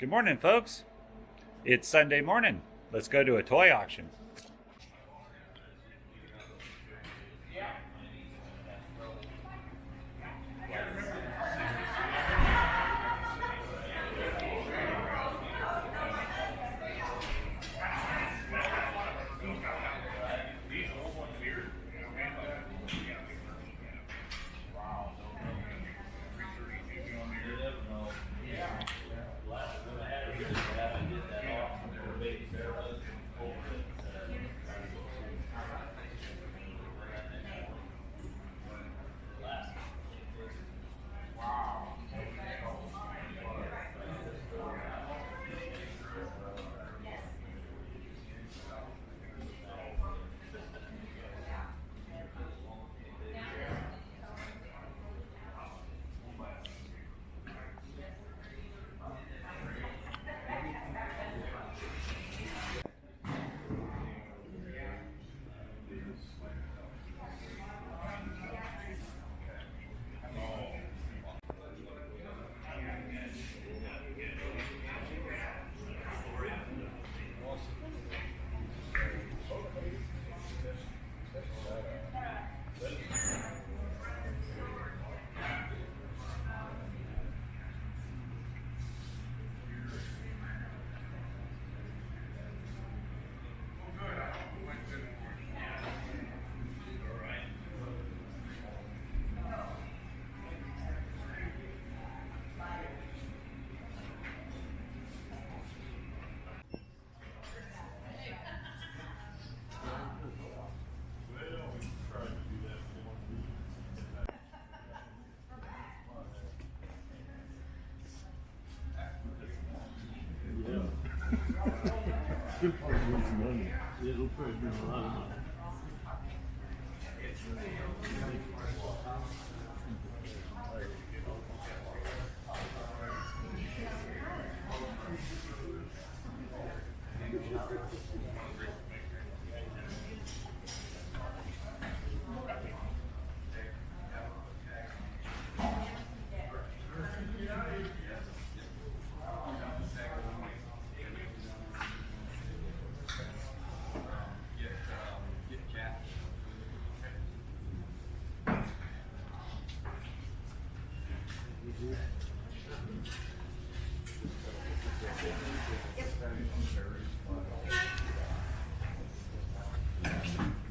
Good morning, folks. It's Sunday morning. Let's go to a toy auction. Good part of losing money. It'll probably bring a lot of money.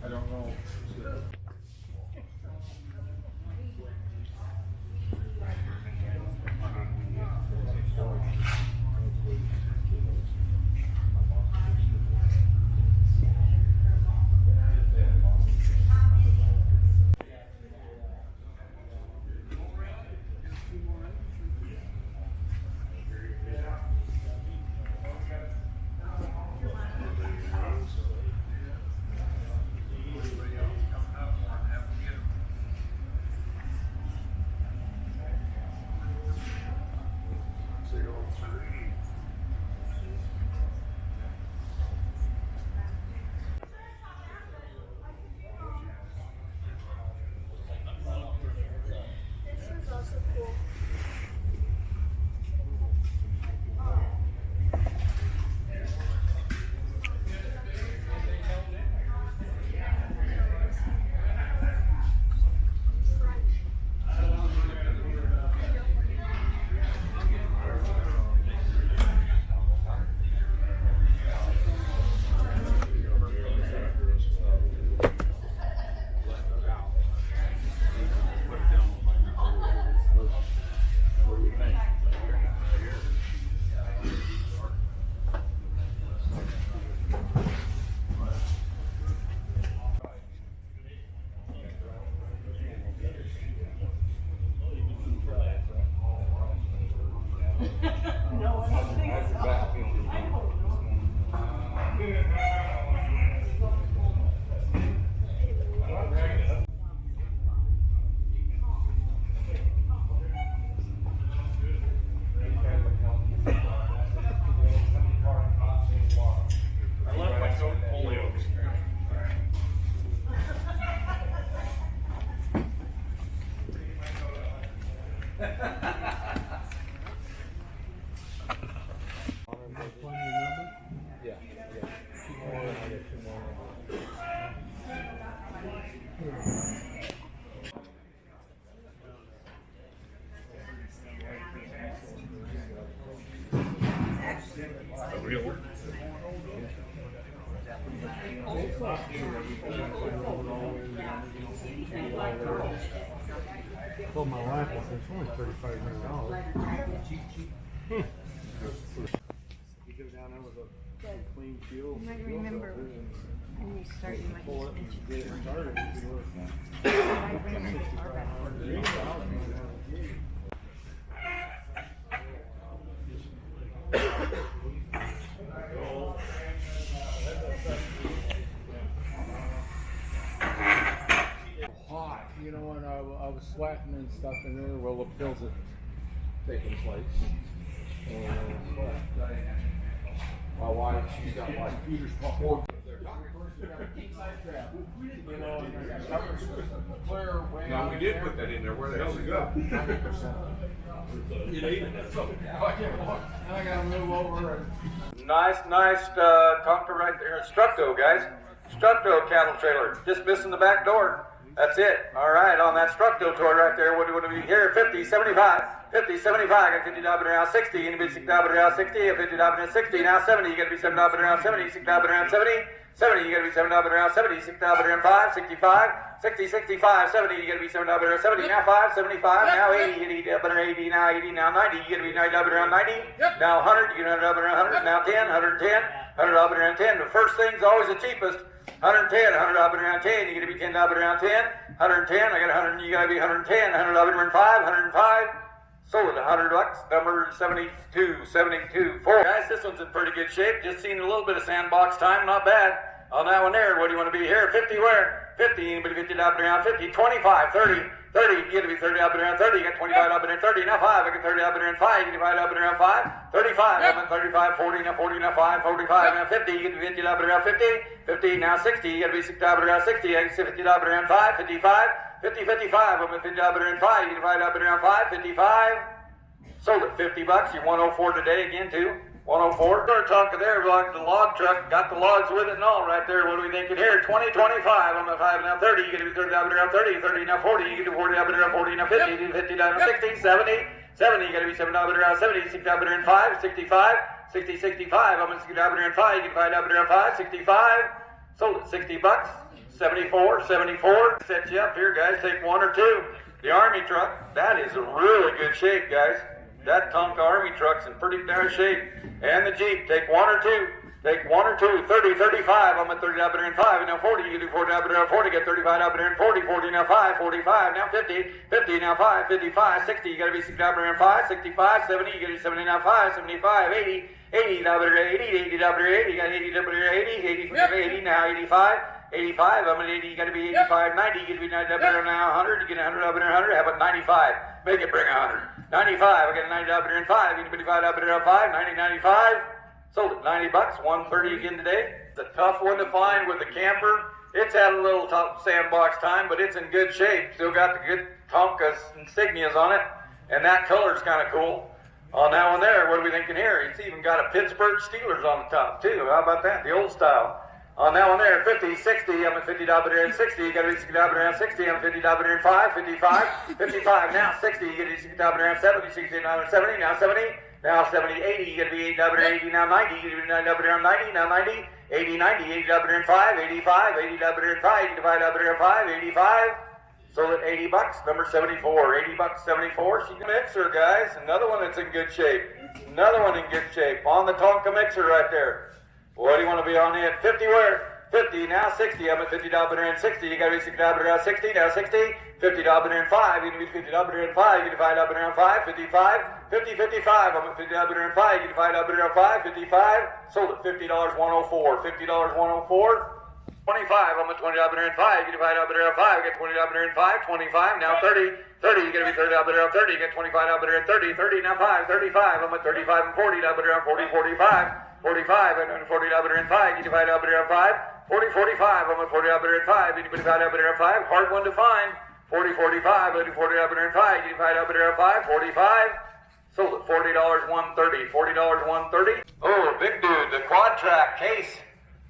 I don't know. A real one. I told my wife, I said, it's only $3,500. You go down there with a clean fuel. You might remember when you start, you might Pull it and just get it started. It'd be worth I bring my car back. Hot, you know, and I was sweating and stuff in there. Well, the pills had taken place. My wife, she's got like Peter's pork. No, we did put that in there. Where the hell did it go? 90%. I gotta move over. Nice Tonka right there. Structo, guys. Structo cattle trailer. Just missing the back door. That's it. All right, on that Structo toy right there, what do we here? 50, 75. 50, 75. Got 50 dollars around 60. Anybody 60 dollars around 60? 50 dollars around 60. Now 70. You gotta be 7 dollars around 70. 6 dollars around 70. 70. You gotta be 7 dollars around 70. 6 dollars around 5. 65. 60, 65. 70. You gotta be 7 dollars around 70. Now 5. 75. Now 80. 80 dollars around 80. Now 80. Now 90. You gotta be 90 dollars around 90. Now 100. You gotta be 100 dollars around 100. Now 10. 110. 100 dollars around 10. The first thing's always the cheapest. 110, 100 dollars around 10. You gotta be 10 dollars around 10. 110. I got 100. You gotta be 110. 100 dollars around 5. 105. Sold at $100. Number 72. 72. 4. Guys, this one's in pretty good shape. Just seen a little bit of sandbox time. Not bad. On that one there, what do you want to be here? 50 where? 50. Anybody 50 dollars around 50? 25. 30. 30. You gotta be 30 dollars around 30. You got 25 dollars around 30. Now 5. I got 30 dollars around 5. You divide up around 5. 35. I'm at 35. 40. Now 40. Now 5. 45. Now 50. You get 50 dollars around 50. 50. Now 60. You gotta be 6 dollars around 60. I get 50 dollars around 5. 55. 50. 55. I'm at 50 dollars around 5. You divide up around 5. 55. Sold at $50. You're 104 today again too. 104. Our Tonka there, like the log truck, got the logs with it and all right there. What are we thinking here? 20, 25. I'm at 5 now 30. You get to be 30 dollars around 30. 30 now 40. You get to 40 dollars around 40 now 50. You do 50 dollars 60. 70. 70. You got to be 7 dollars around 70. 6 dollars around 5. 65. 60, 65. I'm at 6 dollars around 5. You get 5 dollars around 5. 65. Sold at $60. 74. 74. Set you up here, guys. Take one or two. The Army truck. That is in really good shape, guys. That Tonka Army truck's in pretty darn shape. And the Jeep, take one or two. Take one or two. 30, 35. I'm at 30 dollars around 5. Now 40. You can do 40 dollars around 40. Get 35 dollars around 40. 40 now 5. 45 now 50. 50 now 5. 55. 60. You gotta be 6 dollars around 5. 65. 70. You gotta be 70 now 5. 75. 80. 80 dollars 80. 80 dollars 80. You got 80 dollars 80. 80. 80 now 85. 85, I'm at 80, you gotta be 85, 90, you gotta be 90 up there now 100, you get 100 up there 100, how about 95? Make it bring 100. 95, I got 90 up there 5, you gotta be 95 up there 5, 90, 95, sold at $90, 130 again today. It's a tough one to find with the camper. It's had a little tough sandbox time, but it's in good shape. Still got the good Tonka insignias on it, and that color's kind of cool. On that one there, what are we thinking here? It's even got a Pittsburgh Steelers on the top too. How about that? The old style. On that one there, 50, 60, I'm at 50 dollars around 60, you gotta be 60 dollars around 60, I'm 50 dollars around 5, 55, 55, now 60, you gotta be 60 dollars around 70, 60 dollars 70, now 70, now 70, 80, you gotta be 8 dollars 80, now 90, you gotta be 9 dollars around 90, now 90, 80, 90, 80 dollars around 5, 85, 80 dollars around 5, you divide dollars around 5, 85, sold at $80, number 74, $80, 74, she's a mixer, guys, another one that's in good shape, another one in good shape, on the Tonka mixer right there. What do you want to be on it? 50 where? 50, now 60. I'm at 50 dollars around 60. You gotta be 60 dollars around 60, now 60. 50 dollars around 5. You gotta be 50 dollars around 5. You get 5 dollars around 5. 55. 50, 55. I'm at 50 dollars around 5. You get 5 dollars around 5. 55. Sold at $50, 104. $50, 104. 25. I'm at 20 dollars around 5. You get 5 dollars around 5. You get 20 dollars around 5. 25. Now 30. 30. You gotta be 30 dollars around 30. You get 25 dollars around 30. 30. Now 5. 35. I'm at 35 and 40 dollars around 40. 45. 45, and 40 dollars around 5, you divide up around 5, 40, 45, I'm at 40 dollars around 5, you divide up around 5, hard one to find, 40, 45, I do 40 dollars around 5, you divide up around 5, 45, sold at $40, 130, $40, 130. Oh, big dude, the quad track case,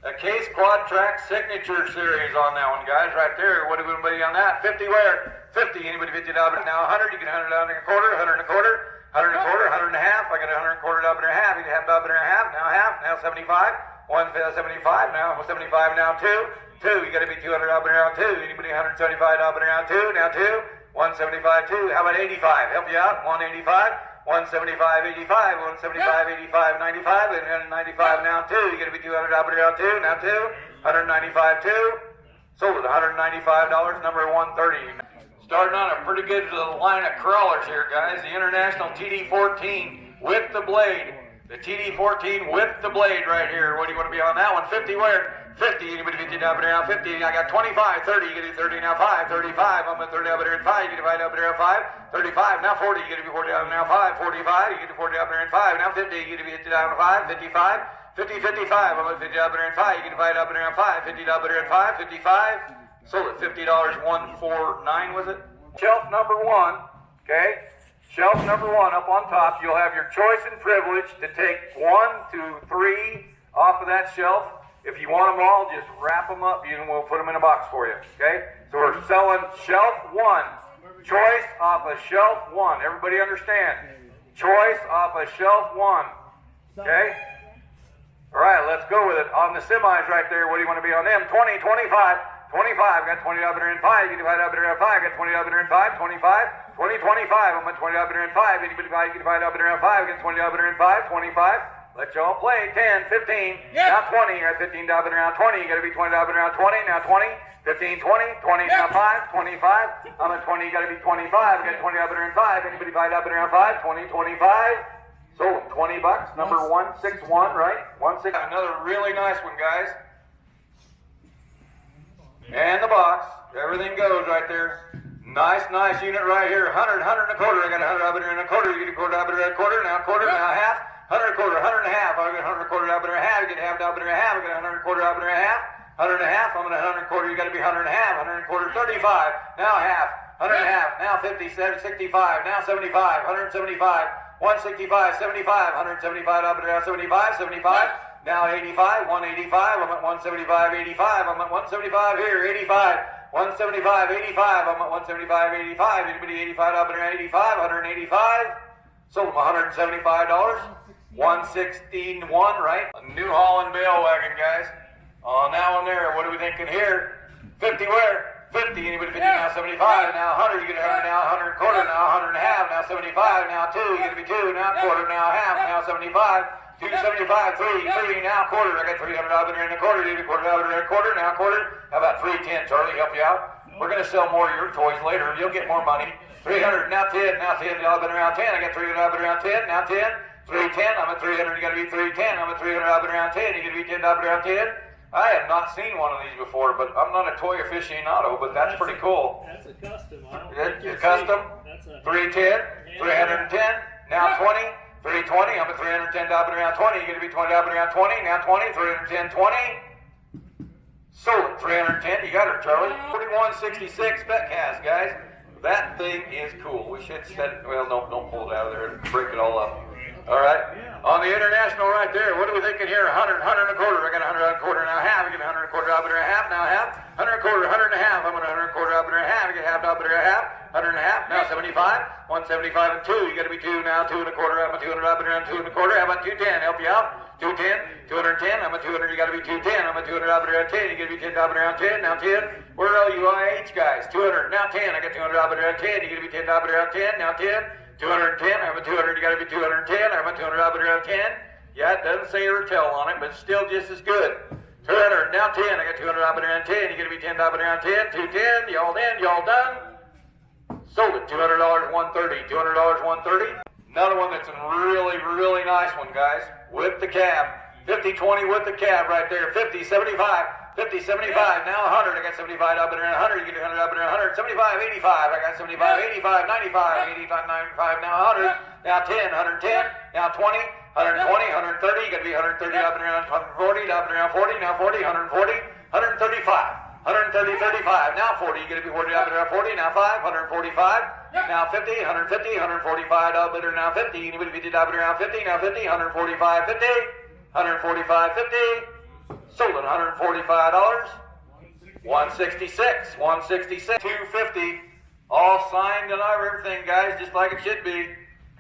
a case quad track signature series on that one, guys, right there. What do we be on that? 50 where? 50, anybody $50 now 100, you get $100 and a quarter, $100 and a quarter. 100 and a quarter, 100 and a half. I got 100 and a quarter, $1 and a half. You can have $1 and a half. Now 75. 175. Now 75. Now 2. 2. You got to be 200 up and around 2. Anybody 175 up and around 2. Now 2. 175. 2. How about 85? Help you out. 185. 175, 85, 175, 85, 95, and 95 now 2. You got to be 200 up and around 2. Now 2. 195, 2. Sold at $195, number 130. Starting on a pretty good line of crawlers here, guys. The International TD14 with the blade. The TD14 with the blade right here. What do you want to be on that one? 50 where? 50. Anybody 50 up and around 50? I got 25, 30. You get to 30 now 5, 35. I'm at 30 up and around 5. You get to 5 up and around 5, 35. Now 40. You get to be 40 up and around 5, 45. You get to 40 up and around 5. Now 50. You get to be 50 down 5, 55. 50, 55. I'm at 50 up and around 5. You get to 5 up and around 5, 50 up and around 5, 55. Sold at $50, 149 was it? Shelf number 1, okay? Shelf number 1 up on top. You'll have your choice and privilege to take 1, 2, 3 off of that shelf. If you want them all, just wrap them up and we'll put them in a box for you, okay? So we're selling shelf 1. Choice off of shelf 1. Everybody understand? Choice off of shelf 1, okay? All right, let's go with it. On the semis right there, what do you want to be on them? 20, 25. 25, got 20 up and 5, you can divide up and 5, got 20 up and 5, 25, 20, 25, I'm at 20 up and 5, you can divide up and 5, get 20 up and 5, 25, let y'all play, 10, 15, now 20, you're at 15 up and around 20, you gotta be 20 up and around 20, now 20, 15, 20, 20, now 5, 25, I'm at 20, you gotta be 25, got 20 up and 5, anybody divide up and 5, 20, 25, sold them, $20, number 161, right? 161, another really nice one, guys. And the box, everything goes right there. Nice unit right here. 100 and a quarter. I got 100 up and a quarter. You get a quarter up and a quarter. Now quarter, now half. 100 and a quarter, 100 and a half. I got 100 and a quarter up and a half. You get half up and a half. I got 100 and a quarter up and a half. 100 and a half. I'm at 100 and a quarter. You got to be 100 and a half. 100 and a quarter, 35. Now half. 100 and a half. Now 50, 65. Now 75. 175. 165, 75. 175 up and around 75. 75. Now 85, 185, I'm at 175, 85, I'm at 175 here, 85, 175, 85, I'm at 175, 85, anybody 85 up and around 85, 185, sold them $175, 161, right? A New Holland bale wagon, guys. On that one there, what are we thinking here? 50 where? 50, anybody 50, now 75, now 100, you get 100, now 100 and quarter, now 100 and a half, now 75, now 2, you get to be 2, now quarter, now half, now 75, 275, 3, now quarter. I got 300 up and a quarter. You get a quarter up and a quarter. Now quarter. How about 310, Charlie? Help you out. We're gonna sell more of your toys later. You'll get more money. 300. Now 10. Now 10. Up and around 10. I got 300 up and around 10. Now 10. 310. I'm at 300. You gotta be 310. I'm at 300 up and around 10. You gotta be 10 up and around 10. I have not seen one of these before, but I'm not a toy aficionado. But that's pretty cool. That's a custom. It's a custom. 310. 310. Now 20. 320, I'm at 310 up and around 20. You're going to be 20 up and around 20. Now 20, 310, 20. Sold it, 310. You got her, Charlie. 4166 Betcast, guys. That thing is cool. We should set it. Well, no, don't pull it out of there and break it all up. All right. On the International right there, what are we thinking here? 100 and a quarter. I got 100 and a quarter, now half. I get 100 and a quarter up and a half, now half. 100 and a quarter, 100 and a half. I'm at 100 and a quarter up and a half. I get half up and a half. 100 and a half, now 75. 175 and 2. You got to be 2 now. 2 and a quarter. I'm at 200 up and around 2 and a quarter. How about 210? Help you out. 210, 210. I'm at 200. You got to be 210. I'm at 200 up and around 10. You got to be 10 up and around 10. Now 10. Where are you IH guys? 200. Now 10. I got 200 up and around 10. You got to be 10 up and around 10. Now 10. 210, I'm at 200, you gotta be 210, I'm at 200 up and around 10. Yeah, it doesn't say Ertel on it, but still just as good. 200, now 10, I got 200 up and around 10, you gotta be 10 up and around 10, 210, y'all in, y'all done. Sold it, $200, 130, $200, 130. Another one that's a really nice one, guys, with the cab. 50-20 with the cab right there, 50, 75. 50, 75, now 100, I got 75 up and around 100, you get 100 up and around 100, 75, 85, I got 75, 85, 95, 85, 95, now 100, now 10, 110, now 20, 120, 130, you got to be 130 up and around 140, up and around 40, now 40, 140, 135, 130, 35, now 40, you got to be 40 up and around 40, now 5, 145, now 50, 150, 145 up and around 50, anybody 50 up and around 50, now 50, 145, 50, 145, 50, sold at $145, 166, 166, 250, all signed and everything, guys, just like it should be.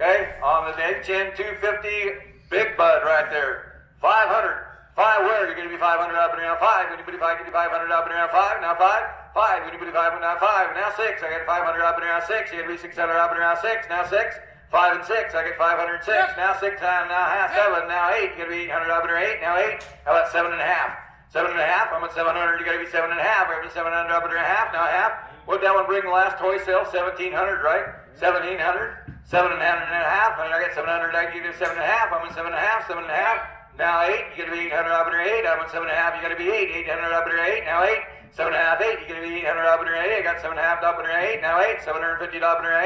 Okay, on the Dave Chin 250, Big Bud right there. 500. 5 where? You're going to be 500 up and around 5. Anybody 5, get 500 up and around 5. Now 5. 5. Anybody 5, now 5. Now 6. I got 500 up and around 6. You got to be 600 up and around 6. Now 6. 5 and 6. I get 506. Now 6 times. Now half 7. Now 8. You got to be 800 up and around 8. Now 8. How about 7 and a half? 7 and a half. I'm at 700. You got to be 7 and a half. I'm at 700 up and around half. Now half. What'd that one bring the last toy sale? 1,700, right? 1,700. 7 and a half. And I got 700. I give you 7 and a half. I'm at 7 and a half. 7 and a half. Now 8, you got to be 800 up under 8. I'm at 7 and a half, you got to be 8. 800 up under 8. Now 8. 7 and a half, 8. You got to be 800 up under 8. I got 7 and a half up under 8. Now 8. $750 up under 8.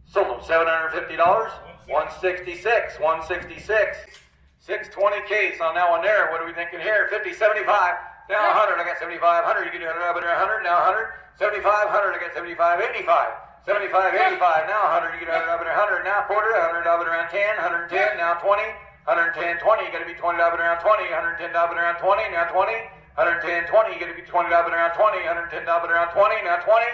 Sold them $750. 166. 166. 620 case on that one there. What are we thinking here? 50, 75. Now 100. I got 7,500. You can do 100 up under 100. Now 100. 7,500. I got 75, 85. 75, 85. Now 100. You can do 100 up under 100. Now quarter. 100 up around 10. 110. Now 20. 110, 20, you got to be 20 up and around 20, 110 up and around 20, now 20, 110, 20, you got to be 20 up and around 20, 110 up and around 20, now 20,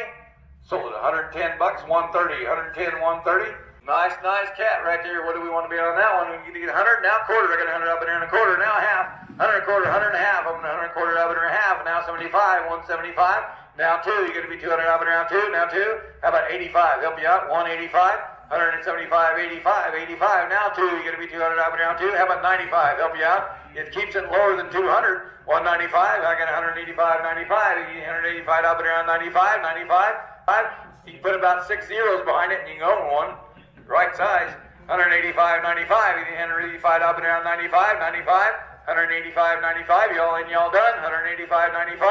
sold it $110, 130, 110, 130. Nice cat right there. What do we want to be on that one? We can get 100, now quarter, I got 100 up and around a quarter, now half, 100 a quarter, 100 and a half, I'm 100 quarter up and around half, now 75, 175, now 2, you got to be 200 up and around 2, now 2, how about 85, help you out, 185. 175, 85, 85. Now 2, you got to be 200 up and around 2. How about 95? Help you out. It keeps it lower than 200. 195. I got 185, 95. 185 up and around 95, 95. You can put about 6 zeros behind it and you can own one. Right size. 185, 95. 185 up and around 95, 95. 185, 95. Y'all done? 185, 95.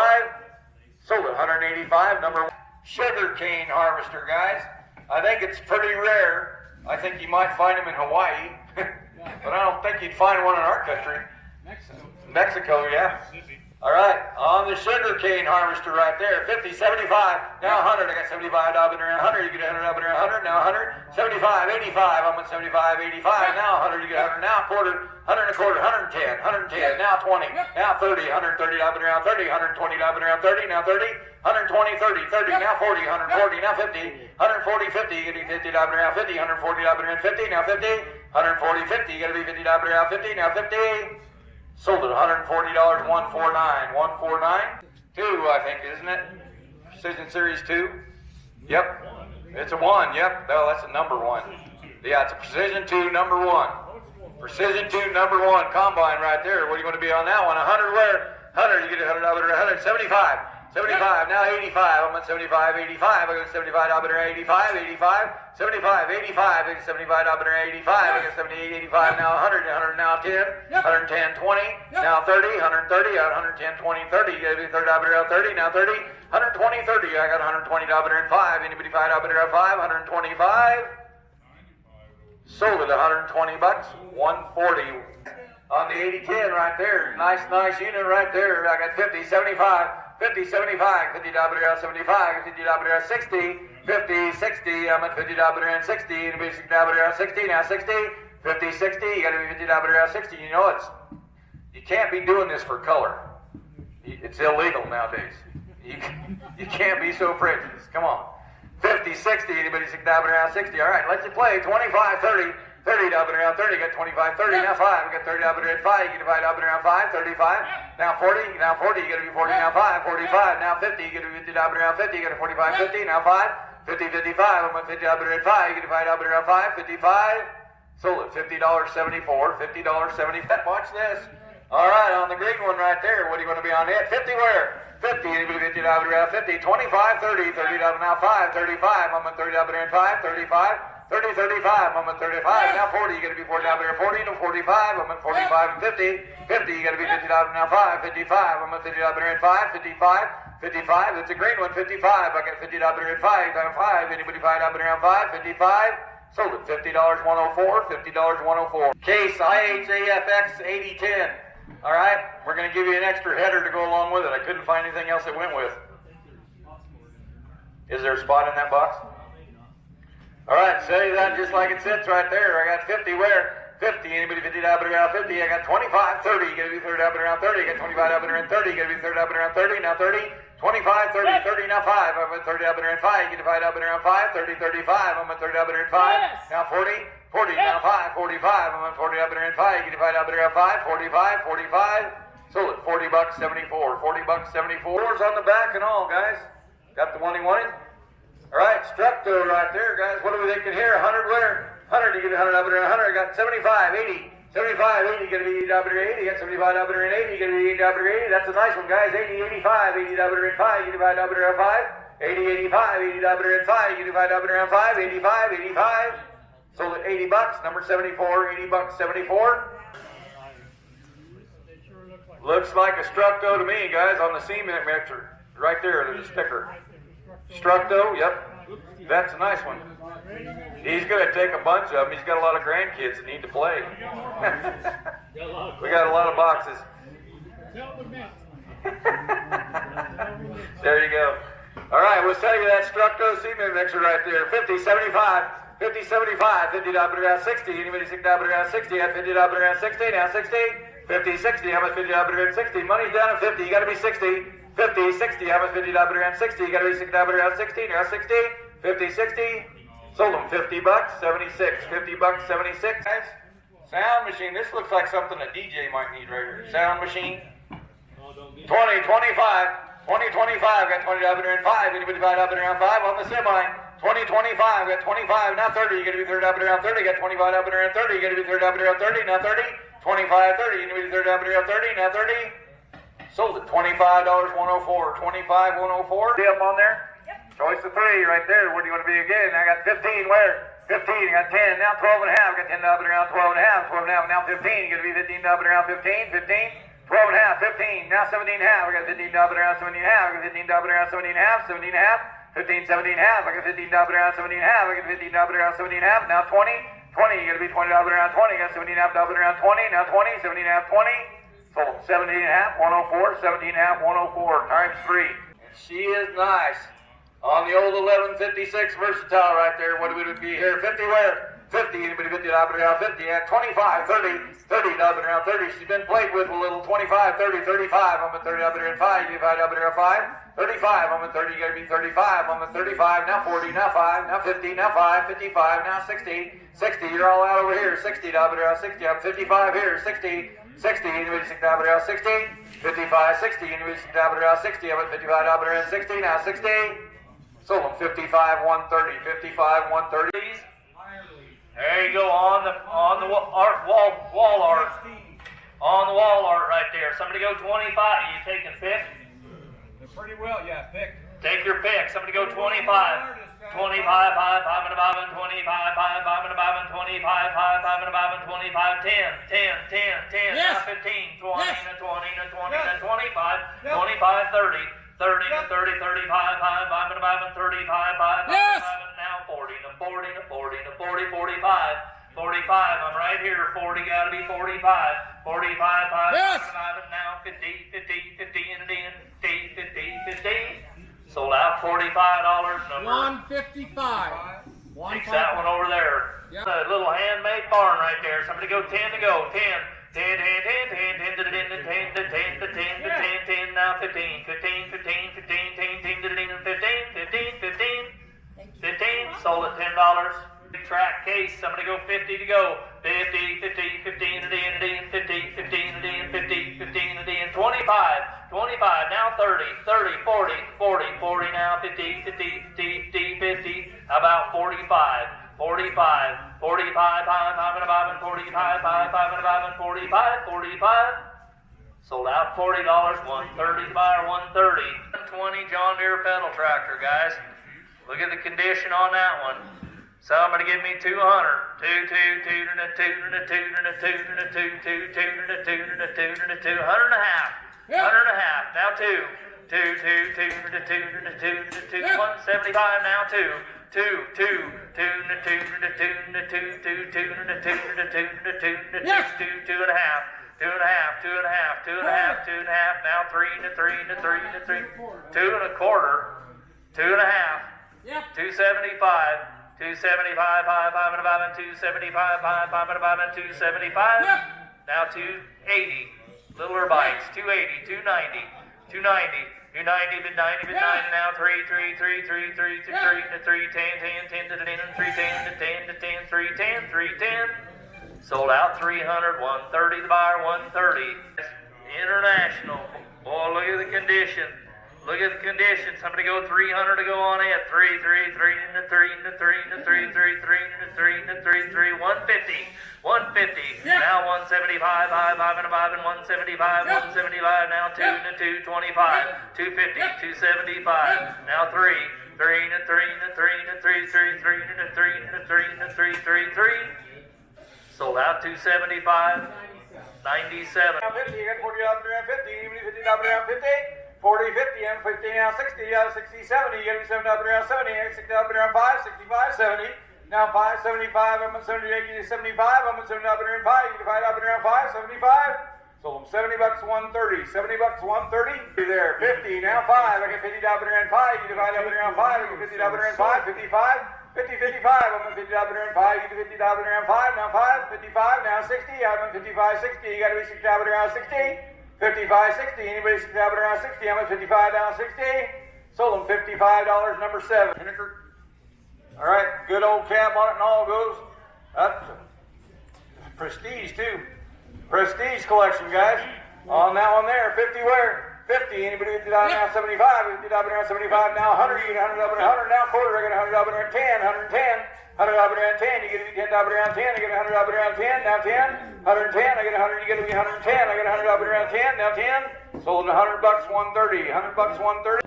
Sold it. 185. Number 1. Sugar cane harvester, guys. I think it's pretty rare. I think you might find them in Hawaii, but I don't think you'd find one in our country. Mexico, yeah. All right, on the sugar cane harvester right there, 50, 75, now 100. I got 75 up and around 100. You get 100 up and around 100. Now 100, 75, 85. I'm at 75, 85. Now 100. You get 100. Now quarter, 100 and a quarter, 110, 110. Now 20. Now 30, 130 up and around 30. 120 up and around 30. Now 30, 120, 30, 30. Now 40, 140. Now 50, 140, 50. You get 50 up and around 50. 140 up and around 50. Now 50, 140, 50. You got to be 50 up and around 50. Now 50. Sold it $140, 149, 149. 2, I think, isn't it? Precision Series 2. Yep. It's a 1. Yep. Oh, that's a number 1. Yeah, it's a Precision 2, number 1. Precision 2, number 1. Combine right there. What do you want to be on that one? 100 where? 100. You get 100 up and 100. 75. 75. Now 85. I'm at 75, 85. I got 75 up and 85, 85. 75, 85. 75 up and 85. I got 78, 85. Now 100. 100 now 10. 110, 20. Now 30. 130. 110, 20, 30. You got to be 30 up and 30. Now 30. 120, 30. I got 120 up and 5. Anybody 5 up and 5? 125. Sold it $120, 140. On the 8010 right there. Nice unit right there. I got 50, 75. 50, 75, 50 WR 75, 50 WR 60, 50, 60, I'm at 50 WR 60, anybody 60 WR 60, now 60, 50, 60, you gotta be 50 WR 60, you know you can't be doing this for color. It's illegal nowadays. You can't be so prejudiced, come on. 50, 60, anybody 60 WR 60, all right, let's play, 25, 30, 30 up and around 30, got 25, 30, now 5, we got 30 up and around 5, you can divide up and around 5, 35, now 40, you gotta be 40, now 5, 45, now 50, you gotta be 50 up and around 50, you got a 45, 50, now 5, 50, 55, I'm at 50 up and around 5, you can divide up and around 5, 55, sold it, $50.74, $50.70, watch this. All right, on the green one right there, what do you want to be on it? 50 where? 50, anybody 50 up and around 50, 25, 30, 30 up and now 5, 35, I'm at 30 up and around 5, 35, 30, 35, I'm at 35, now 40, you gotta be 40 down there, 40 to 45, I'm at 45 and 50, 50, you gotta be 50 down now 5, 55, I'm at 50 down there 5, 55, 55, that's a green one, 55, I got 50 down there 5, down 5, anybody 5 down around 5, 55, sold it, $50, 104, $50, 104. Case IHAFX 8010. All right, we're going to give you an extra header to go along with it. I couldn't find anything else that went with. Is there a spot in that box? All right, say that just like it sits right there. I got 50 where? 50. Anybody 50 up and around 50? I got 25, 30. You got to be 30 up and around 30. I got 25 up and around 30. You got to be 30 up and around 30. Now 30. 25, 30, 30, now 5. I'm at 30 up there and 5. You can divide up there on 5. 30, 35. I'm at 30 up there and 5. Now 40, 40, now 5. 45. I'm at 40 up there and 5. You can divide up there on 5. 45, 45. Sold it. 40 bucks, 74. 40 bucks, 74. Doors on the back and all, guys. Got the one he wanted. All right, Structo right there, guys. What are we thinking here? 100 where? 100. You get 100 up there and 100. Got 75, 80. 75, 80, you're going to be 80 up there 80. You got 75 up there and 80. You're going to be 80 up there 80. That's a nice one, guys. 80, 85, 80 up there and 5. You divide up there and 5. 80, 85, 80 up there and 5. You divide up there and 5. 85, 85. Sold at 80 bucks. Number 74, 80 bucks, 74. Looks like a Structo to me, guys, on the cement mixer. Right there, there's a sticker. Structo, yep. That's a nice one. He's going to take a bunch of them. He's got a lot of grandkids that need to play. We got a lot of boxes. There you go. All right, we'll sell you that Structo cement mixer right there. 50, 75, 50, 75, 50 around 60. Anybody think around 60? At 50 around 60, now 60. 50, 60, how much 50 around 60? Money's down at 50, you got to be 60. 50, 60, how much 50 around 60? You got to be 60 around 60, now 60. 50, 60. Sold them 50 bucks, 76. 50 bucks, 76. Guys, sound machine. This looks like something a DJ might need right here. Sound machine. 20, 25. 20, 25. Got 20 up and 5. Anybody divide up and around 5 on the semi. 20, 25. Got 25. Now 30. You're going to be 30 up and around 30. Got 25 up and around 30. You're going to be 30 up and around 30. Now 30. 25, 30. You're going to be 30 up and around 30. Now 30. Sold it. $25, 104. 25, 104. See up on there? Choice of 3 right there. Where do you want to be again? I got 15. Where? 15. I got 10. Now 12 and a half. Got 10 up and around 12 and a half. 12 and a half. Now 15. You're going to be 15 up and around 15. 15. 12 and a half. 15. Now 17 and a half. I got 15 up and around 17 and a half. I got 15 up and around 17 and a half. 17 and a half. 15, 17 and a half. I got 15 up and around 17 and a half. I got 15 up and around 17 and a half. Now 20. 20. You're going to be 20 up and around 20. I got 17 up and around 20. Now 20. 17 and a half. 20. Sold 17 and a half. 104. 17 and a half. 104 times 3. And she is nice. On the old 1156 Versatile right there, what would it be here? 50 where? 50, anybody 50 up and around 50 at 25, 30, 30 up and around 30. She's been played with a little 25, 30, 35. I'm at 30 up and around 5. You divide up and around 5. 35, I'm at 30, you gotta be 35. I'm at 35, now 40, now 5, now 50, now 5, 55, now 60. 60, you're all out over here. 60 up and around 60. I'm 55 here. 60, 60, anybody 60 up and around 60. 55, 60, anybody 60 up and around 60. I'm at 55 up and around 60, now 60. Sold them 55, 130, 55, 130. There you go on the art wall art. On the wall art right there. Somebody go 25. You taking pick? Pretty well, yeah, pick. Take your pick. Somebody go 25. 25, 5, 5, 25, 5, 5, 25, 5, 5, 25, 10, 10, 10, 10, yes. now 15, 20, yes. now 20, now 20, yes. now 25, yes. 25, 30. 30 to 30, 35, 5, 5, 35, 5, yes. 5, now 40 to 40 to 40 to 40, 45, 45. I'm right here. 40 got to be 45. 45, 5, yes. 5, now 50, 50, 50, and then 50, 50, 50. Sold out $45 number. 155. Takes that one over there. Yep. A little handmade barn right there. Somebody go 10 to go. 10. 10, 10, 10, 10, 10, 10, 10, 10, 10, 10, 10, 10, now 15, 15, 15, 15, 10, 10, 15, 15, 15, 15, sold at $10. Big track case, somebody go 50 to go. 50, 50, 15, 15, 50, 15, 15, 15, 25, 25, now 30, 30, 40, 40, 40, now 50, 50, 50, 50, how about 45? 45, 45, 5, 5, and 5, and 45, 5, 5, and 5, and 45, 45. Sold out $40, 130 by 130. 20 John Deere pedal tractor, guys. Look at the condition on that one. Somebody give me 200. 2, 2, 2, and a 2, and a 2, and a 2, and a 2, 2, 2, and a 2, and a 2, and a 2, 100 and a half. 100 and a half. Now 2, 2, 2, 2, and a 2, and a 2, and a 2, 175. Now 2. 2, 2, 2, and a 2, and a 2, and a 2, 2, 2, and a 2, and a 2, and a 2, and a 2, 2, 2 and a half. 2 and a half, 2 and a half, 2 and a half, 2 and a half, now 3 and a 3 and a 3 and a 3, 2 and a quarter, 2 and a half, 275, 275, 5, 5 and a 5 and 275, 5, 5 and a 5 and 275, now 280, littler bites, 280, 290, 290, You're 90, but 90, but 90 now. 3, 3, 3, 3, 3, 3, 3 to 3, 10, 10, 10 to 10, 3, 10 to 10 to 10, 3, 10, 3, 10. Sold out 300, 130 the buyer, 130. International. Boy, look at the condition. Look at the condition. Somebody go 300 to go on it. 3, 3, 3 into 3 into 3 into 3, 3, 3 into 3 into 3, 3, 150. 150. Now 175, 5 and a 5 and 175, 175. Now 2 into 2, 25. 250, 275. Now 3. 3 into 3 into 3 into 3, 3, 3 into 3 into 3 into 3, 3, 3. Sold out 275. 97. Now 50, you got $40 around 50, even $50 around 50. 40, 50, and 50 now 60, 60, 70, you gotta be $7 around 70, $60 around 5, 65, 70. Now 5, 75, I'm at 78, you do 75, I'm at $7 around 5, you divide up and around 5, 75. Sold them $70, 130, $70, 130. There, 50, now 5, I get $50 around 5, you divide up and around 5, I get $50 around 5, 55. 50, 55, I'm at $50 around 5, you do $50 around 5, now 5, 55, now 60, I'm at 55, 60, you gotta be $60 around 60. 55, 60, anybody $60 around 60, I'm at 55 down 60. Sold them $55, number 7. All right, good old cap on it and all goes up. Prestige too. Prestige collection, guys. On that one there, 50 where? 50, anybody $50 now 75, $50 around 75, now 100, you get $100 around 100, now quarter, I get $100 around 10, 110. $100 around 10, you get to be $10 around 10, I get $100 around 10, now 10, 110, I get 100, you get to be 110, I get $100 around 10, now 10, sold at $100, 130, $100, 130.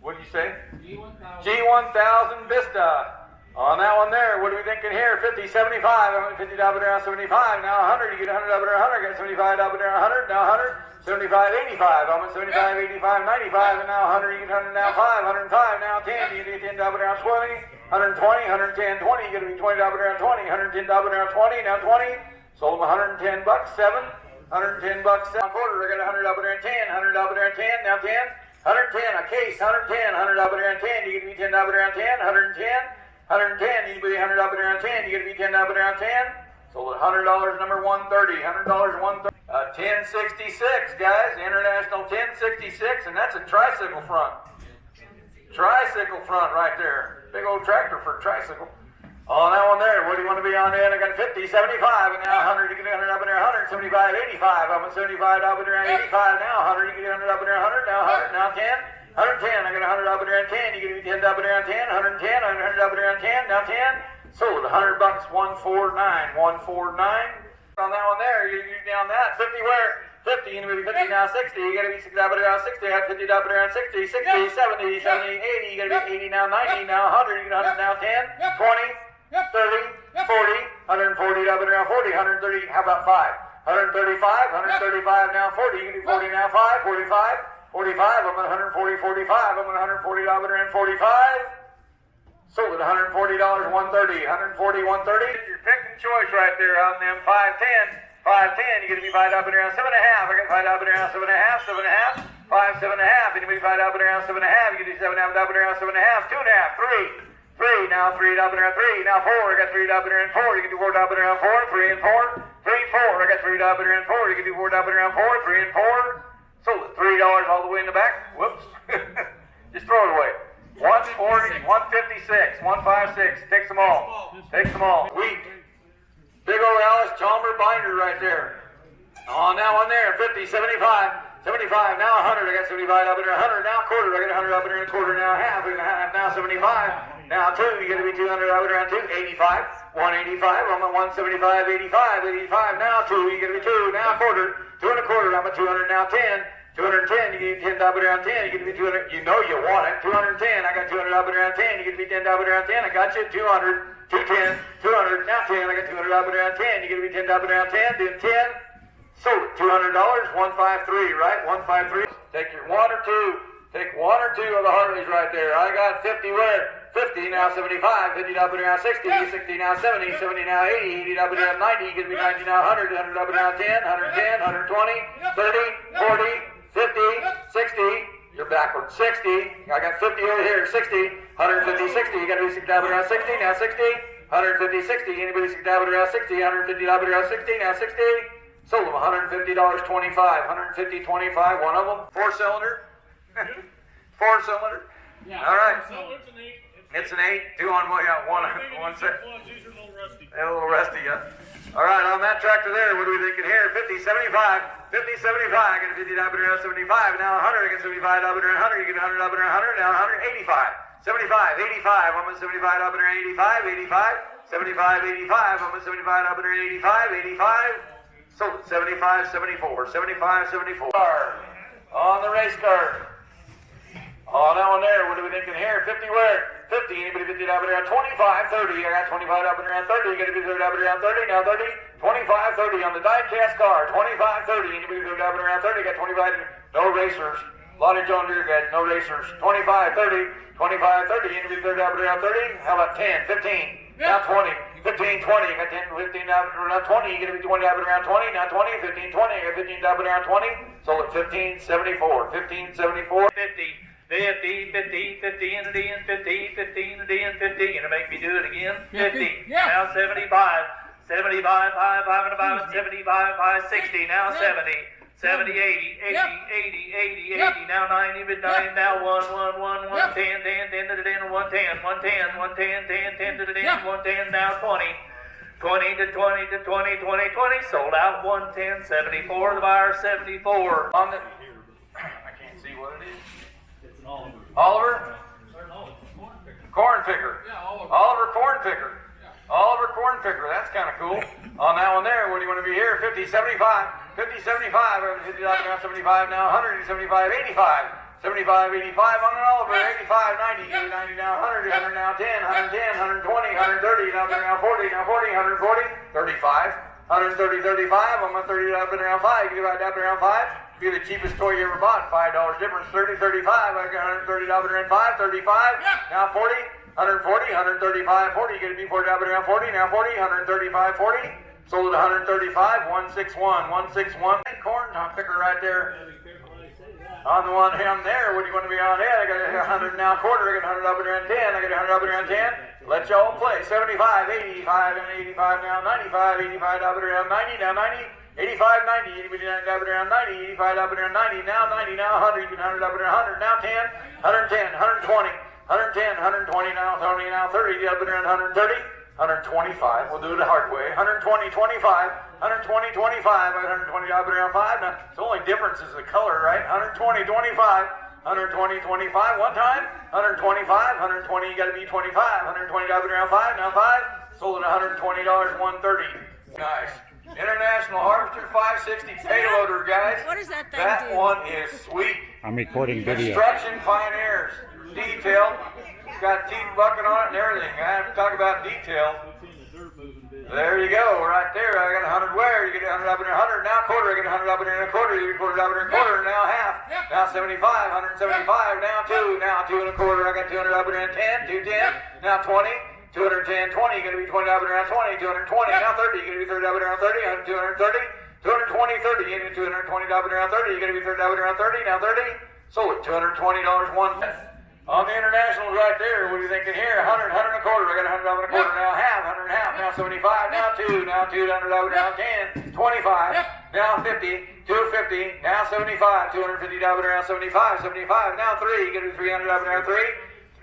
What do you say? G1000 Vista. On that one there, what are we thinking here? 50, 75, I'm at $50 around 75, now 100, you get $100 around 100, I get $75 around 100, now 100. 75, 85, I'm at 75, 85, 95, and now 100, you get 100, now 5, 105, now 10, you get $10 around 20, 120, 110, 20, you get to be $20 around 20, $110 around 20, now 20, sold them $110, 7, $110, 7, quarter, I got $100 around 10, $100 around 10, now 10, 110, a case, 110, $100 around 10, you get to be $10 around 10, 110, 110, you get to be $100 around 10, you get to be $10 around 10, sold at $100, number 130, $100, 130. 1066, guys, International 1066, and that's a tricycle front. Tricycle front right there. Big old tractor for a tricycle. On that one there, what do you want to be on there? I got 50, 75, and now 100, you get 100 up in there, 100, 75, 85. I'm at 75 up in there, 85 now, 100, you get 100 up in there, 100, now 100, now 10, 110, I got 100 up in there, 10, you get 10 up in there, 10, 110, 100 up in there, 10, now 10, sold $100, 149, 149. On that one there, you're down that. 50 where? 50, you know, 50 now 60. You gotta be 60 up around 60. I have 50 up around 60, 60, 70, 70, 80. You gotta be 80 now 90, now 100. You get 100 now 10, 20, 30, 40, 140 up around 40, 130. How about 5? 135, 135 now 40. You can do 40 now 5, 45, 45. I'm at 140, 45. I'm at 140 up around 45. Sold at $140, 130, 140, 130. Your pick and choice right there on them 510. 510, you get to be 5 up and around 7.5. I got 5 up and around 7.5, 7.5, 5, 7.5. Anybody 5 up and around 7.5, you get to 7 up and around 7.5, 2.5, 3, now 3 up and around 3, now 4. I got 3 up and around 4. You can do 4 up and around 4, 3 and 4, 3, 4. I got 3 up and around 4. You can do 4 up and around 4, 3 and 4. Sold at $3 all the way in the back. Whoops. Just throw it away. 140, 156, 156. Takes them all. Takes them all. Wheat. Big old Alice Chalmers binder right there. On that one there, 50, 75, 75, now 100. I got 75 up in there, 100, now quarter. I got 100 up in there, quarter, now half, and a half, now 75. Now 2, you got to be 200 up in there, 2, 85, 185. I'm at 175, 85, 85. Now 2, you got to be 2, now quarter, 2 and a quarter. I'm at 200, now 10. 210, you get 10 up and around 10, you get to be 200, you know you want it, 210, I got 200 up and around 10, you get to be 10 up and around 10, I got you, 200, 210, 200, now 10, I got 200 up and around 10, you get to be 10 up and around 10, then 10, sold $200, 153, right, 153, take your 1 or 2, take 1 or 2 of the Harleys right there, I got 50 where? 50, now 75, 50 up and around 60, 60 now 70, 70 now 80, 80 up and around 90, you get to be 90 now 100, 100 up and around 10, 110, 120, 30, 40, 50, 60, you're backwards, 60, I got 50 over here, 60, 150, 60, you got to be 60 up around 60, now 60, 150, 60, anybody 60 up around 60, 150 up around 60, now 60, Sold them $150.25. 150.25. One of them, 4-cylinder. 4-cylinder. Yeah. All right. So, It's an 8. 2 on one. Yeah, one set. these are a little rusty. A little rusty, yeah. All right, on that tractor there, what are we thinking here? 50, 75, 50, 75. I get a 50 up and around 75. Now 100. I get 75 up and around 100. You get 100 up and around 100. Now 100, 85, 75, 85. Almost 75 up and around 85, 85, 75, 85. Almost 75 up and around 85, 85. So 75, 74, 75, 74. On the race car. On that one there, what are we thinking here? 50 where? 50, anybody 50 up and around 25, 30. I got 25 up and around 30. You got to be 30 up and around 30. Now 30, 25, 30 on the die-cast car. 25, 30. Anybody 30 up and around 30. Got 25, no racers. A lot of John Deere guys, no racers. 25, 30, 25, 30. Anybody 30 up and around 30. How about 10, 15? Now 20, 15, 20. You got 10, 15 up and around 20. You got to be 20 up and around 20. Now 20, 15, 20. I got 15 up and around 20. Sold at 15, 74. 15, 74. 50. 50, 50, 50, and a D and 50, 50, and a D and 50. Gonna make me do it again. 50. Yeah. Now 75. 75, 5, 5, and a 5, and 75, 5, 60. Now 70. 70, 80, 80, 80, 80, 80. Now 90, but 90. Now 1, 1, 1, 1, 10, 10, 10 to the 10, 110, 110, 110, 10, 10 to the 10, 110. Now 20. 20 to 20 to 20, 20, 20. Sold out 110, 74. The buyer 74. On the, I can't see what it is. Oliver? Corn picker. Yeah, Oliver. Oliver corn picker. Oliver corn picker. That's kind of cool. On that one there, what do you want to be here? 50, 75. 50, 75. 50 up now 75 now 100, 75, 85. 75, 85 on an Oliver. 85, 90. 90 now 100, 100 now 10, 110, 120, 130. Now they're now 40, now 40, 140, 35. 130, 35. I'm going to 30 up and around 5. You divide that up and around 5. Be the cheapest toy you ever bought. $5 difference. 30, 35. I got 130 up and around 5. 35. Now 40. 140. 135. 40. You get to be 40 up and around 40. Now 40. 135. 40. Sold at 135. 161. 161. Corn top picker right there. On the one hand there, what do you want to be on it? I got a 100 now quarter. I got 100 up and around 10. I got 100 up and around 10. Let y'all play. 75, 85, and 85 now 95. 85 up and around 90. Now 90. 85, 90, anybody up and around 90, 85 up and around 90, now 90, now 100, you get 100 up and around 100, now 10, 110, 120, 110, 120, now 20, now 30, get up and around 130, 125, we'll do it the hard way, 120, 25, 120, 25, 120 up and around 5, now the only difference is the color, right, 120, 25, 120, 25, one time, 125, 120, you gotta be 25, 120 up and around 5, now 5, sold at $120, 130, nice. International Harvester 560 payloader, guys. What does that thing That do? one is sweet. I'm recording video. Construction pioneers. Detailed. Got teeth bucket on it and everything. I have to talk about detail. There you go, right there. I got 100 where? You get 100 up and 100. Now quarter. I get 100 up and a quarter. You get quarter up and a quarter. Now half. Now 75. 175. Now 2. Now 2 and a quarter. I got 200 up and 10. 210. Now 20. 210, 20, you're going to be 20 up and around 20, 220, now 30, you're going to be 30 up and around 30, 230, 220, 30, you're going to be 220 up and around 30, you're going to be 30 up and around 30, now 30, sold it, $220, one. On the internationals right there, what are you thinking here? 100, 100 and a quarter, I got 100 up and a quarter, now half, 100 and a half, now 75, now 2, now 200 up and around 10, 25, now 50, 250, now 75, 250 up and around 75, 75, now 3, you're going to be 300 up and around 3,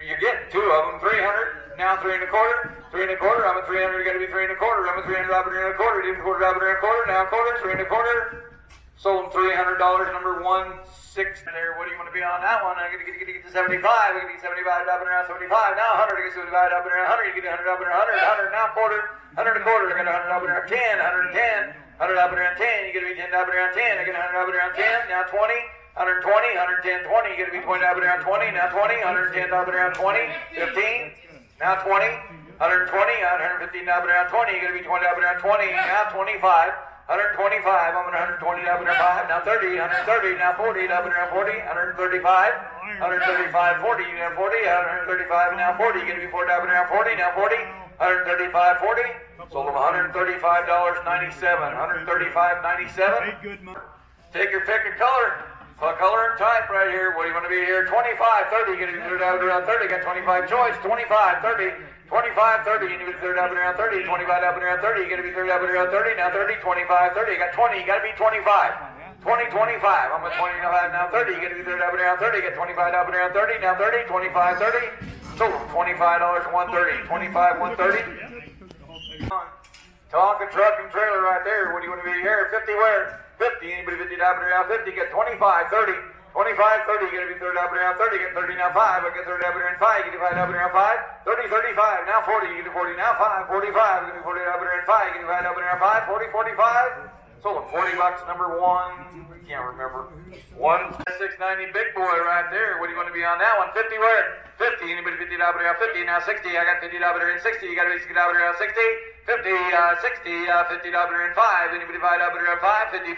you're getting 2 of them, 300, now 3 and a quarter, 3 and a quarter, I'm at 300, you gotta be 3 and a quarter, I'm at 300 up and a quarter, you quarter up and a quarter, now quarter, 3 and a quarter, sold them $300, number 16 there, what do you want to be on that one? I'm gonna get to 75, I'm gonna get 75 up and around 75, now 100, I get 75 up and around 100, you get 100 up and around 100, 100, now quarter, 100 and a quarter, I got 100 up and around 10, 110, 100 up and around 10, you gotta be 10 up and around 10, I get 100 up and around 10, now 20, 120, 110, 20, you gotta be 20 up and around 20, now 20, 110 up and around 20, 15, now 20, 120, 115 up and around 20, you're going to be 20 up and around 20, now 25, 125, I'm at 120 up and around 5, now 30, 130, now 40, up and around 40, 135, 135, 40, you got 40, 135, now 40, you're going to be 40 up and around 40, now 40, 135, 40, sold them $135.97, 135.97. Take your pick of color. Color and type right here. What do you want to be here? 25, 30. You're going to be 30 out around 30. Got 25 choice. 25, 30. 25, 30, you need to be third up and around 30, 25 up and around 30, you gotta be third up and around 30, now 30, 25, 30, you got 20, you gotta be 25. 20, 25, I'm at 20, now 30, you gotta be third up and around 30, you got 25 up and around 30, now 30, 25, 30, so $25, 130, 25, 130. Tonka truck and trailer right there, what do you want to be here? 50 where? 50, anybody 50 up and around 50, get 25, 30. 25, 30, you gotta be third up and around 30, get 30, now 5, I get third up and around 5, you get 5 up and around 5, 30, 35, now 40, you get 40, now 5, 45, you get 40 up and around 5, you get 5 up and around 5, 40, 45, sold at $40, number 1, I can't remember, 690 big boy right there, what do you want to be on that one? 50 where? 50, anybody 50 up and around 50, now 60, I got 50 up and around 60, you gotta be 60 up and around 60, 50, 60, 50 up and around 5, anybody 5 up and around 5, 55,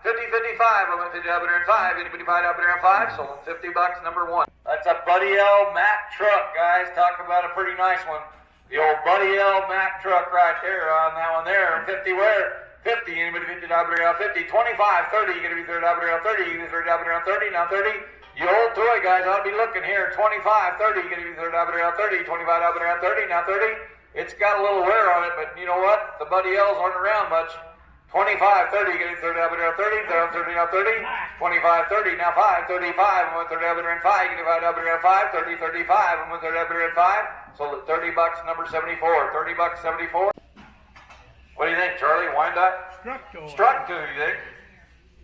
50, 55, I'm at 50 up and around 5, anybody 5 up and around 5, sold $50, number 1. That's a Buddy L Mack truck, guys, talk about a pretty nice one. The old Buddy L Mack truck right there on that one there, 50 where? 50, anybody 50 up and around 50, 25, 30, you're gonna be third up and around 30, you get third up and around 30, now 30, you old toy guys ought to be looking here, 25, 30, you're gonna be third up and around 30, 25 up and around 30, now 30, it's got a little wear on it, but you know what? The Buddy L's aren't around much. 25, 30, getting 30 up and around 30, 30 now 30, 25, 30, now 5, 35, I'm with 30 up and around 5, getting 5 up and around 5, 30, 35, I'm with 30 up and around 5, sold at $30, number 74, $30, 74. What do you think, Charlie? Wyandotte? Structo, you think?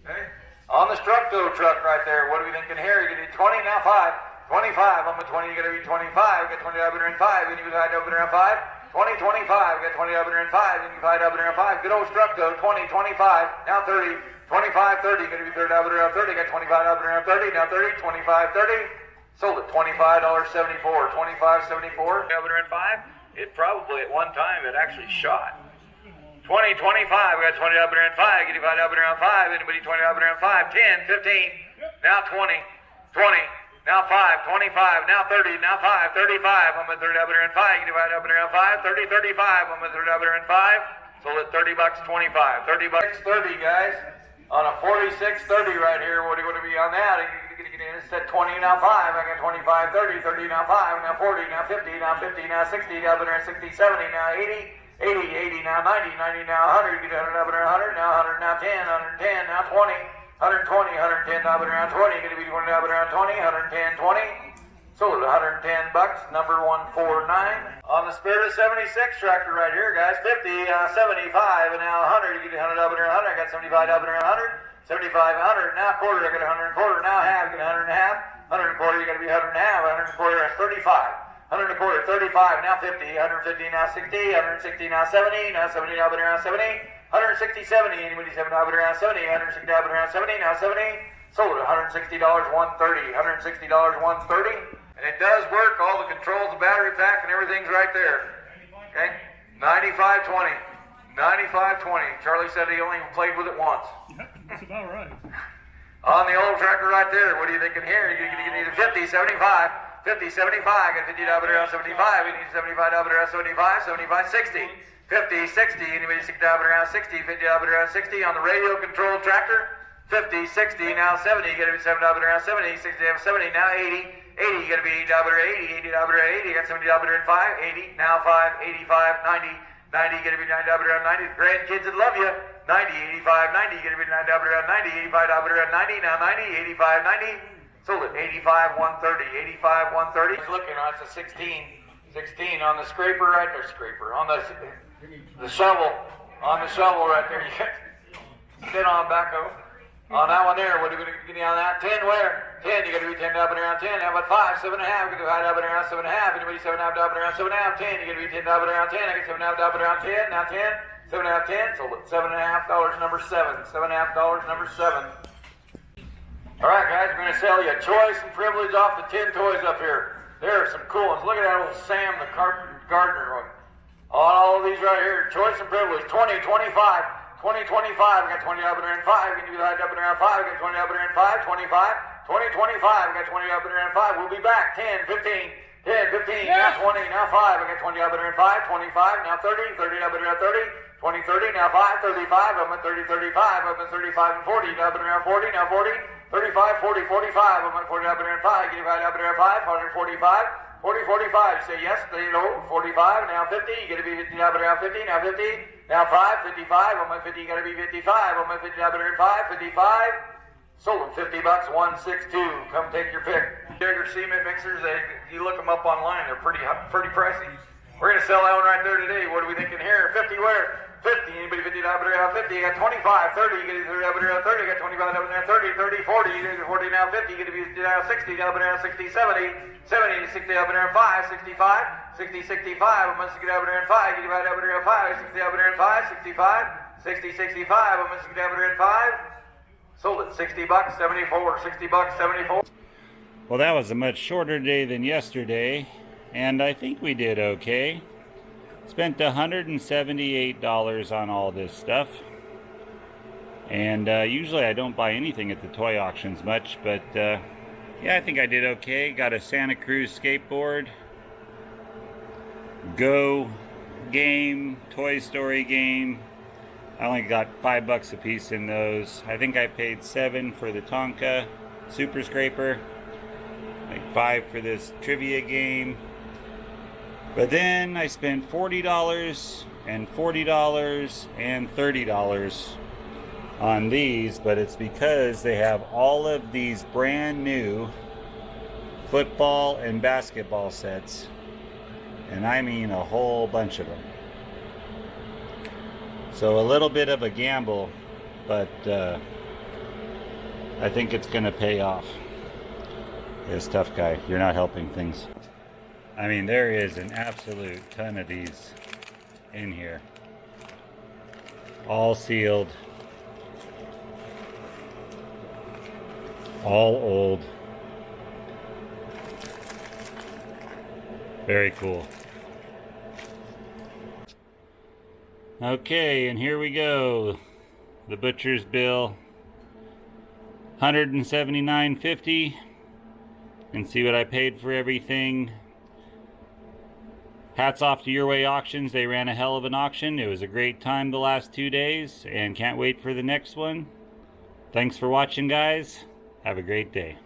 Okay. On the Structo truck right there, what are we thinking here? You're getting 20, now 5, 25, I'm with 20, you're going to be 25, get 20 up and around 5, and you get 5 up and around 5, 20, 25, got 20 up and around 5, and you 5 up and around 5. Good old Structo, 20, 25, now 30, 25, 30, gonna be third up and around 30, got 25 up and around 30, now 30, 25, 30, sold at $25.74, $25.74. Up and around 5, it probably at one time it actually shot. 20, 25, we got 20 up and around 5, get 5 up and around 5, anybody 20 up and around 5, 10, 15, now 20, 20, now 5, 25, now 30, now 5, 35, I'm at third up and around 5, you divide up and around 5, 30, 35, I'm at third up and around 5, sold at $30, 25, $30, 30 guys, on a 4630 right here, what do you want to be on that? It said 20, now 5, I got 25, 30, 30, now 5, now 40, now 50, now 50, now 60, up and around 60, 70, now 80, 80, 80, now 90, 90, now 100, get 100 up and around 100, now 100, now 10, 110, now 20, 120, 110 up and around 20, going to be 20 up and around 20, 110, 20, sold at $110, number 149. On the Spirit of 76 tractor right here, guys, 50, 75, and now 100, you get 100 up and around 100, I got 75 up and around 100, 75, 100, now quarter, I got 100 and quarter, now half, get 100 and half, 100 and quarter, you got to be 100 and half, 100 and quarter, that's 35. 100 and a quarter, 35, now 50, 150, now 60, 160, now 70, now 70 up and around 70, 160, 70, anybody 7 up and around 70, 160 up and around 70, now 70, sold at $160, 130, $160, 130, and it does work, all the controls, the battery pack, and everything's right there, okay, 9520, 9520, Charlie said he only played with it once. Yep, that's about right. On the old tractor right there, what are you thinking here? You can either 50, 75, 50, 75, got 50 up and around 75, we need 75 up and around 75, 75, 60, 50, 60, anybody 60 up and around 60, 50 up and around 60, on the radio controlled tractor, 50, 60, now 70, you gotta be 7 up and around 70, 60 up 70, now 80, 80, you gotta be 80 up and around 80, 80 up and around 80, you got 70 up and around 5, 80, now 5, 85, 90, 90, you gotta be 90 up and around 90, grandkids that love you, 90, 85, 90, you gotta be 90 up and around 90, 85 up and around 90, now 90, 85, 90, sold it 85, 130, 85, 130. Looking on, it's a 16 on the scraper right there, on the shovel, right there. You sit on backhoe. On that one there, what are we going to get on that? 10 where? 10, you got to be 10 up and around 10. How about 5, 7.5? You can divide up and around 7.5. Anybody 7 up and around 7.5? 10, you got to be 10 up and around 10. I get 7 up and around 10. Now 10, 7.5, 10. Sold it $7.5, number 7. $7.5, number 7. All right, guys, we're going to sell you a choice and privilege off the 10 toys up here. There are some cool ones. Look at that old Sam the gardener one. On all of these right here, choice and privilege, 20, 25, 20, 25, we got 20 up and around 5, we can do that up and around 5, we got 20 up and around 5, 25, 20, 25, we got 20 up and around 5, we'll be back, 10, 15, 10, 15, now 20, now 5, I got 20 up and around 5, 25, now 30, 30 up and around 30, 20, 30, now 5, 35, up at 30, 35, up at 35 and 40, up and around 40, now 40, 35, 40, 45, I'm at 40 up and around 5, get 5 up and around 5, 145, 40, 45. Say yes, stay low. 45, now 50. You gotta be 50, now better, now 50, now 50. Now 5, 55. On my 50, you gotta be 55. On my 50, now better than 5, 55. Sold them $50, 162. Come take your pick. Jagger cement mixers, you look them up online, they're pretty pricey. We're gonna sell that one right there today. What are we thinking here? 50 where? 50, anybody 50 down there, 50, you got 25, 30, you get 30 down there, 30, you got 25 down there, 30, 30, 40, you get 40 now 50, you get to be down 60, down there, 60, 70, 70, 60 down there, 5, 65, 60, 65, once you get down there, 5, you get down there, 5, 60 down there, 5, 65, 60, 65, once you get down there, 5, sold it $60, 74, $60, 74. Well, that was a much shorter day than yesterday, and I think we did okay. Spent $178 on all this stuff. And usually I don't buy anything at the toy auctions much, but yeah, I think I did okay. Got a Santa Cruz skateboard, Go game, Toy Story game. I only got $5 a piece in those. I think I paid $7 for the Tonka Super Scraper, like $5 for this trivia game. But then I spent $40 and $40 and $30 on these, but it's because they have all of these brand new football and basketball sets, and I mean a whole bunch of them. So a little bit of a gamble, but I think it's gonna pay off. Yes, tough guy, you're not helping things. I mean, there is an absolute ton of these in here. All sealed. All old. Very cool. Okay, and here we go. The butcher's bill. $179.50. And see what I paid for everything. Hats off to Your Way Auctions. They ran a hell of an auction. It was a great time the last 2 days, and can't wait for the next one. Thanks for watching, guys. Have a great day.